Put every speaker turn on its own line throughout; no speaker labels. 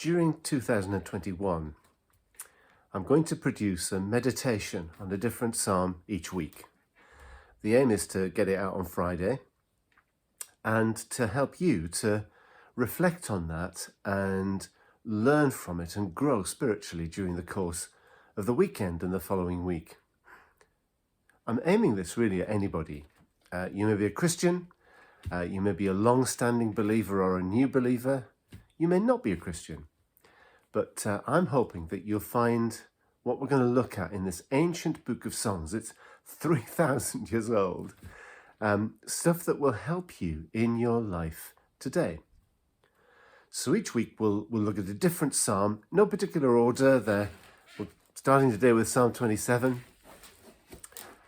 during 2021, I'm going to produce a meditation on a different psalm each week. The aim is to get it out on Friday and to help you to reflect on that and learn from it and grow spiritually during the course of the weekend and the following week. I'm aiming this really at anybody. You may be a Christian, you may be a long-standing believer or a new believer, you may not be a Christian, but I'm hoping that you'll find what we're going to look at in this ancient book of songs. It's 3,000 years old. Stuff that will help you in your life today. So each week we'll look at a different psalm, no particular order. We're starting today with Psalm 27,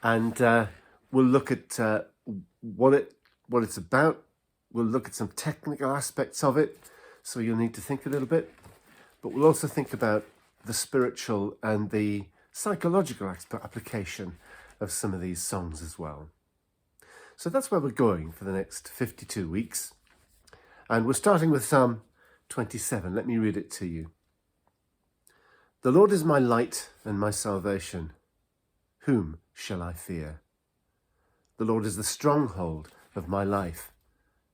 and we'll look at what it's about. We'll look at some technical aspects of it, so you'll need to think a little bit. But we'll also think about the spiritual and the psychological application of some of these songs as well. So that's where we're going for the next 52 weeks. And we're starting with Psalm 27. Let me read it to you. The Lord is my light and my salvation. Whom shall I fear? The Lord is the stronghold of my life.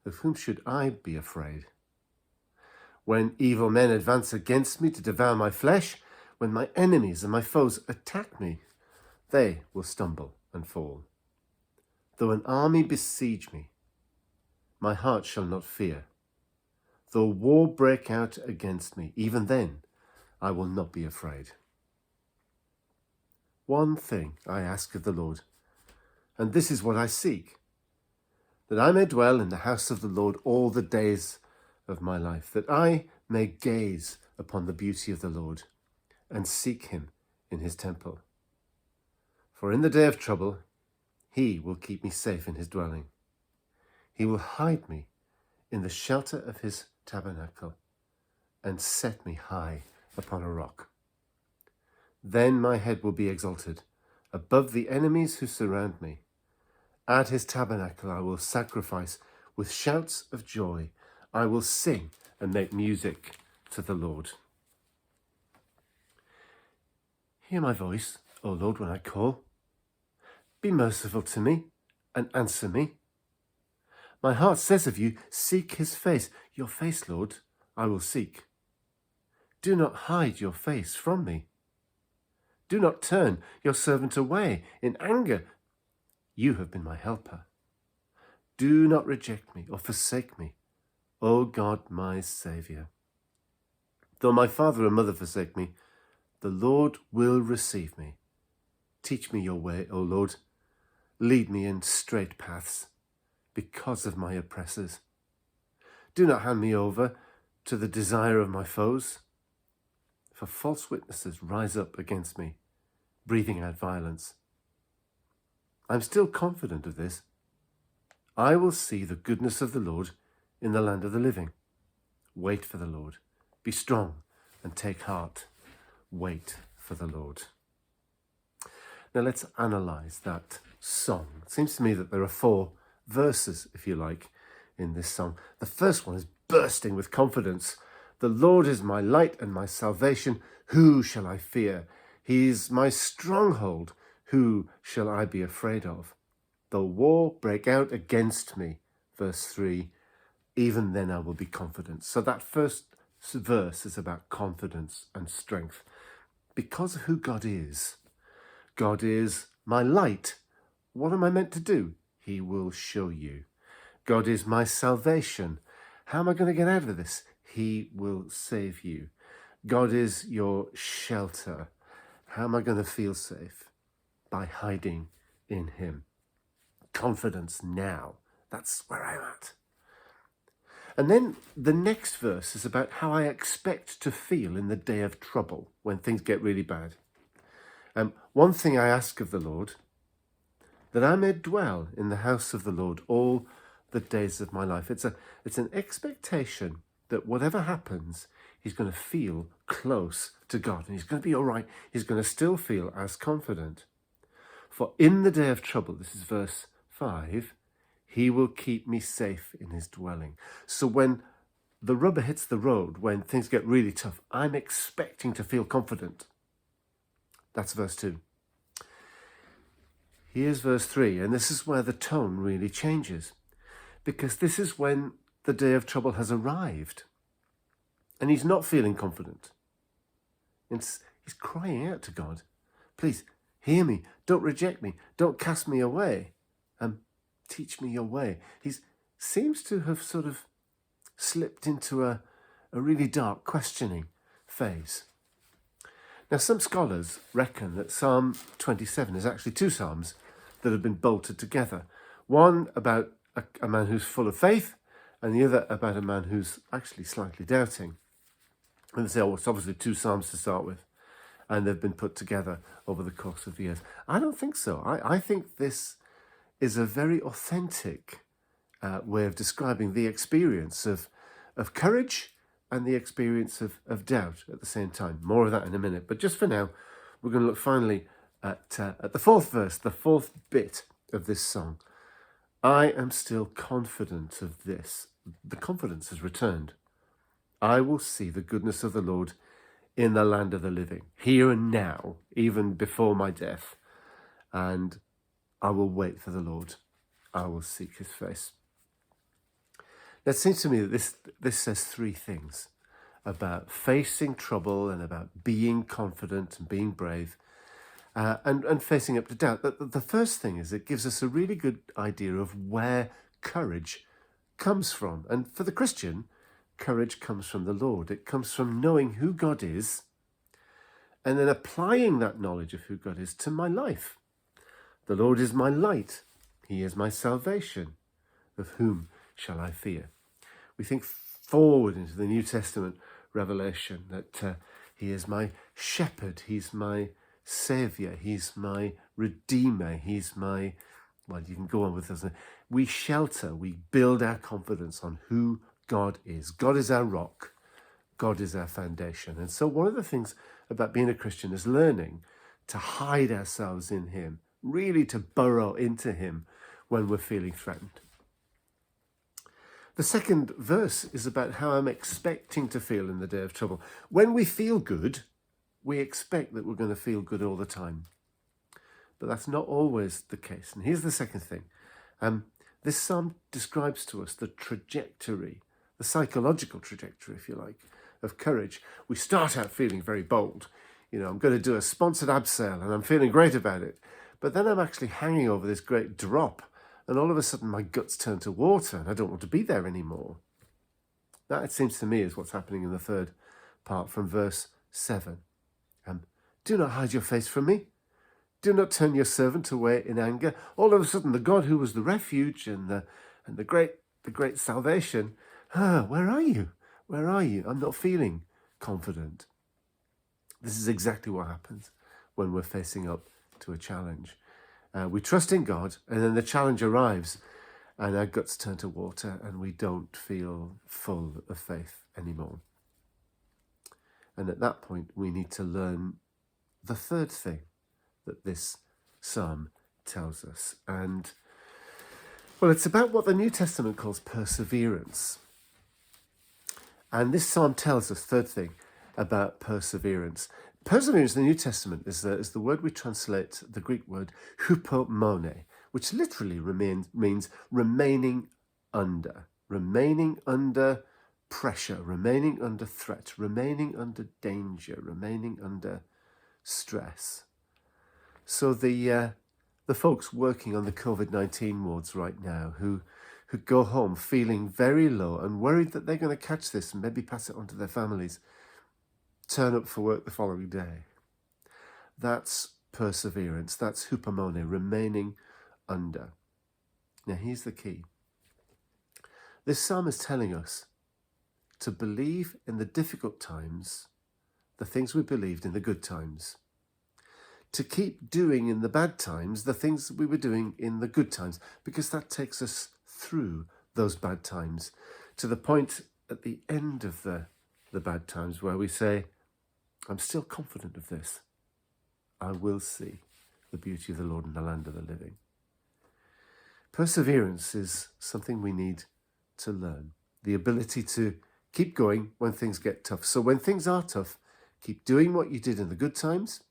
Of whom should I be afraid? When evil men advance against me to devour my flesh, when my enemies and my foes attack me, they will stumble and fall. Though an army besiege me, my heart shall not fear. Though war break out against me, even then I will not be afraid. One thing I ask of the Lord, and this is what I seek, that I may dwell in the house of the Lord all the days of my life, that I may gaze upon the beauty of the Lord and seek him in his temple. For in the day of trouble, he will keep me safe in his dwelling. He will hide me in the shelter of his tabernacle and set me high upon a rock. Then my head will be exalted above the enemies who surround me. At his tabernacle I will sacrifice with shouts of joy. I will sing and make music to the Lord. Hear my voice, O Lord, when I call. Be merciful to me and answer me. My heart says of you, seek his face. Your face, Lord, I will seek. Do not hide your face from me. Do not turn your servant away in anger. You have been my helper. Do not reject me or forsake me, O God, my Saviour. Though my father and mother forsake me, the Lord will receive me. Teach me your way, O Lord. Lead me in straight paths because of my oppressors. Do not hand me over to the desire of my foes, for false witnesses rise up against me, breathing out violence. I'm still confident of this. I will see the goodness of the Lord in the land of the living. Wait for the Lord. Be strong and take heart. Wait for the Lord. Now let's analyze that song. It seems to me that there are 4 verses, if you like, in this song. The first one is bursting with confidence. The Lord is my light and my salvation. Who shall I fear? He is my stronghold. Who shall I be afraid of? Though war break out against me, verse 3, even then I will be confident. So that first verse is about confidence and strength. Because of who God is my light. What am I meant to do? He will show you. God is my salvation. How am I going to get out of this? He will save you. God is your shelter. How am I going to feel safe? By hiding in him. Confidence now. That's where I'm at. And then the next verse is about how I expect to feel in the day of trouble, when things get really bad. One thing I ask of the Lord, that I may dwell in the house of the Lord all the days of my life. It's an expectation that whatever happens, he's going to feel close to God, and he's going to be all right. He's going to still feel as confident. For in the day of trouble, this is verse 5, he will keep me safe in his dwelling. So when the rubber hits the road, when things get really tough, I'm expecting to feel confident. That's verse 2. Here's verse 3, and this is where the tone really changes, because this is when the day of trouble has arrived, and he's not feeling confident. He's crying out to God, please, hear me, don't reject me, don't cast me away, teach me your way. He seems to have sort of slipped into a really dark questioning phase. Now, some scholars reckon that Psalm 27 is actually two psalms that have been bolted together. One about a man who's full of faith, and the other about a man who's actually slightly doubting. And they say, oh, it's obviously two psalms to start with, and they've been put together over the course of the years. I don't think so. I think this is a very authentic way of describing the experience of courage and the experience of doubt at the same time. More of that in a minute. But just for now, we're going to look finally at the fourth verse, the fourth bit of this song. I am still confident of this. The confidence has returned. I will see the goodness of the Lord in the land of the living, here and now, even before my death. And I will wait for the Lord. I will seek his face. Now, it seems to me that this says three things about facing trouble and about being confident and being brave and facing up to doubt. The first thing is it gives us a really good idea of where courage comes from. And for the Christian, courage comes from the Lord. It comes from knowing who God is and then applying that knowledge of who God is to my life. The Lord is my light. He is my salvation. Of whom shall I fear? We think forward into the New Testament revelation that he is my shepherd. He's my saviour. He's my redeemer. He's my, well, you can go on with this. We shelter, we build our confidence on who God is. God is our rock. God is our foundation. And so one of the things about being a Christian is learning to hide ourselves in him, really to burrow into him when we're feeling threatened. The second verse is about how I'm expecting to feel in the day of trouble. When we feel good, we expect that we're going to feel good all the time. But that's not always the case. And here's the second thing. This psalm describes to us the trajectory, the psychological trajectory, if you like, of courage. We start out feeling very bold. I'm going to do a sponsored abseil and I'm feeling great about it. But then I'm actually hanging over this great drop, and all of a sudden my guts turn to water and I don't want to be there anymore. That, it seems to me, is what's happening in the third part from verse 7. Do not hide your face from me. Do not turn your servant away in anger. All of a sudden, the God who was the refuge and the great salvation, where are you? Where are you? I'm not feeling confident. This is exactly what happens when we're facing up to a challenge. We trust in God, and then the challenge arrives, and our guts turn to water, and we don't feel full of faith anymore. And at that point, we need to learn the third thing that this psalm tells us. And, well, it's about what the New Testament calls perseverance. And this psalm tells us, third thing, about perseverance. Perseverance in the New Testament is the word we translate the Greek word hupomone, which literally means remaining under pressure, remaining under threat, remaining under danger, remaining under stress. So the folks working on the COVID-19 wards right now who go home feeling very low and worried that they're going to catch this and maybe pass it on to their families, turn up for work the following day. That's perseverance. That's hupomone, remaining under. Now here's the key. This psalm is telling us to believe in the difficult times the things we believed in the good times. To keep doing in the bad times the things that we were doing in the good times, because that takes us through those bad times to the point at the end of the bad times where we say, I'm still confident of this. I will see the beauty of the Lord in the land of the living. Perseverance is something we need to learn. The ability to Keep going when things get tough. So when things are tough, keep doing what you did in the good times.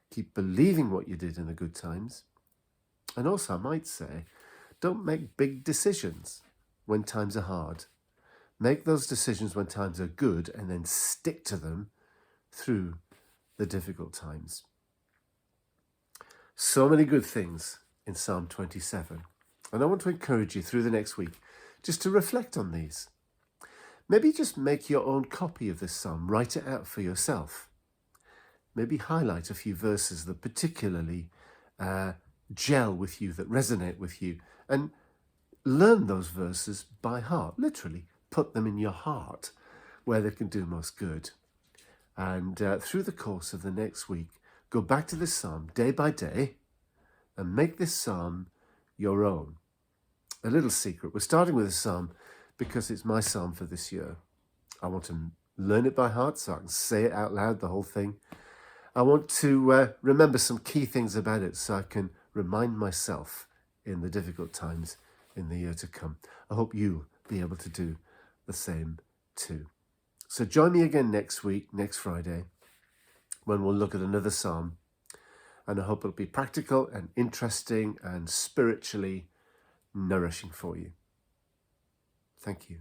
Keep believing what you did in the good times. And also, I might say, don't make big decisions when times are hard. Make those decisions when times are good and then stick to them through the difficult times. So many good things in Psalm 27. And I want to encourage you through the next week just to reflect on these. Maybe just make your own copy of this psalm, write it out for yourself. Maybe highlight a few verses that particularly gel with you, that resonate with you, and learn those verses by heart. Literally, put them in your heart where they can do most good. And through the course of the next week, go back to this psalm day by day and make this psalm your own. A little secret, we're starting with this psalm because it's my psalm for this year. I want to learn it by heart so I can say it out loud, the whole thing. I want to remember some key things about it so I can remind myself in the difficult times in the year to come. I hope you'll be able to do the same too. So join me again next week, next Friday, when we'll look at another psalm. And I hope it'll be practical and interesting and spiritually nourishing for you. Thank you.